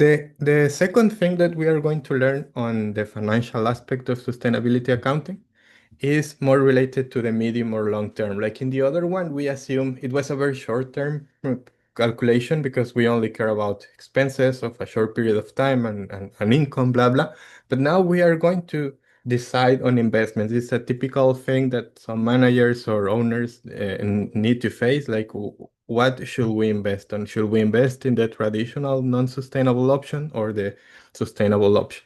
The second thing that we are going to learn on the financial aspect of sustainability accounting is more related to the medium or long term. Like in the other one, we assume it was a very short term calculation because we only care about expenses of a short period of time and income, blah, blah. But now we are going to decide on investments. It's a typical thing that some managers or owners need to face. Like, what should we invest on? Should we invest in the traditional non-sustainable option or the sustainable option?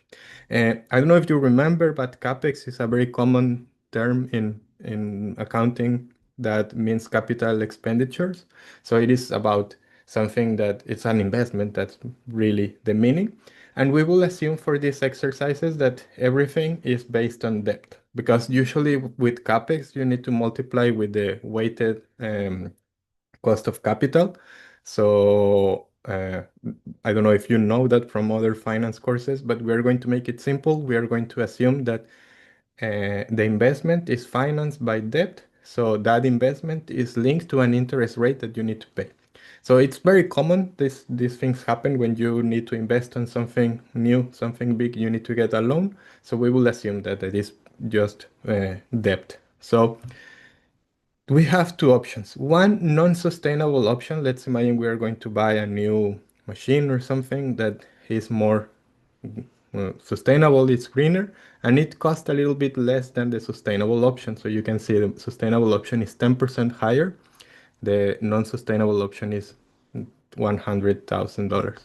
I don't know if you remember, but CAPEX is a very common term in accounting that means capital expenditures. So it is about something that it's an investment. That's really the meaning. And we will assume for these exercises that everything is based on debt, because usually with CAPEX, you need to multiply with the weighted cost of capital. So I don't know if you know that from other finance courses, but we are going to make it simple. We are going to assume that the investment is financed by debt, so that investment is linked to an interest rate that you need to pay. So it's very common. These things happen when you need to invest on something new, something big. You need to get a loan. So we will assume that it is just debt. So we have two options. One non-sustainable option. Let's imagine we are going to buy a new machine or something that is more sustainable, it's greener, and it costs a little bit less than the sustainable option. So you can see the sustainable option is 10% higher. The non-sustainable option is $100,000.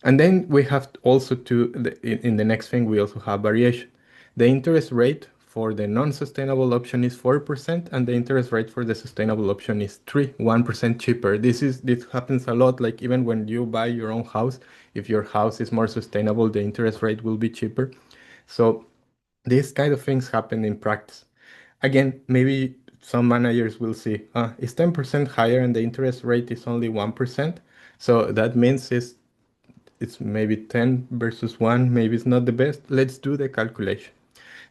And then we have also in the next thing, we also have variation. The interest rate for the non-sustainable option is 4%, and the interest rate for the sustainable option is 1% cheaper. This happens a lot, like even when you buy your own house, if your house is more sustainable, the interest rate will be cheaper. So these kind of things happen in practice. Again, maybe some managers will see, it's 10% higher and the interest rate is only 1%. So that means it's maybe 10 versus 1, maybe it's not the best. Let's do the calculation.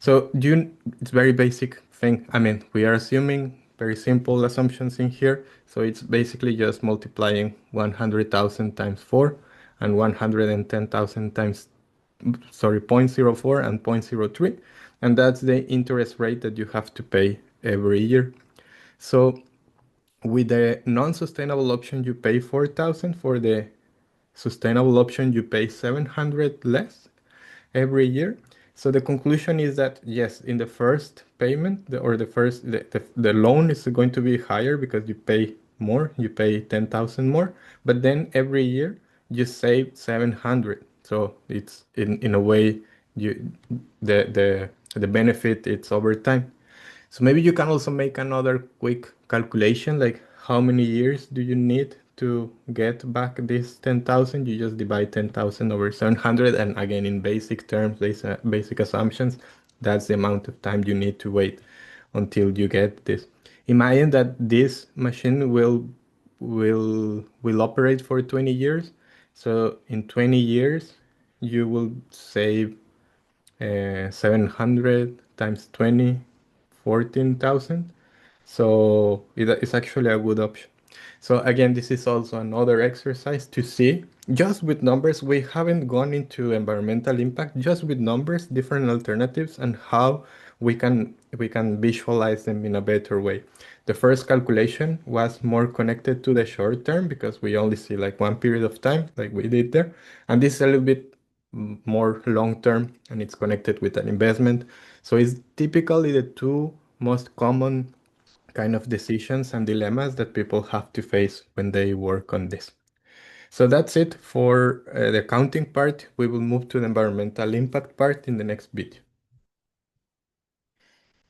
So it's very basic thing. I mean, we are assuming very simple assumptions in here. So it's basically just multiplying 100,000 times 4 and 110,000 times, sorry, zero point zero 0.04 and zero point zero 0.03. And that's the interest rate that you have to pay every year. So with the non-sustainable option, you pay 4,000. For the sustainable option, you pay 700 less every year. So the conclusion is that yes, in the first payment the loan is going to be higher because you pay more, you pay 10,000 more, but then every year you save 700. So it's in a way you the benefit it's over time. So maybe you can also make another quick calculation, like how many years do you need to get back this 10,000? You just divide 10,000 over 700, and again, in basic terms, basic assumptions, that's the amount of time you need to wait until you get this. Imagine that this machine will operate for 20 years. So in 20 years, you will save 700 times 20, 14,000. So it's actually a good option. So again, this is also another exercise to see just with numbers. We haven't gone into environmental impact, just with numbers, different alternatives, and how we can visualize them in a better way. The first calculation was more connected to the short term because we only see like one period of time, like we did there, and this is a little bit more long term, and it's connected with an investment. So it's typically the two most common kind of decisions and dilemmas that people have to face when they work on this. So that's it for the accounting part. We will move to the environmental impact part in the next video.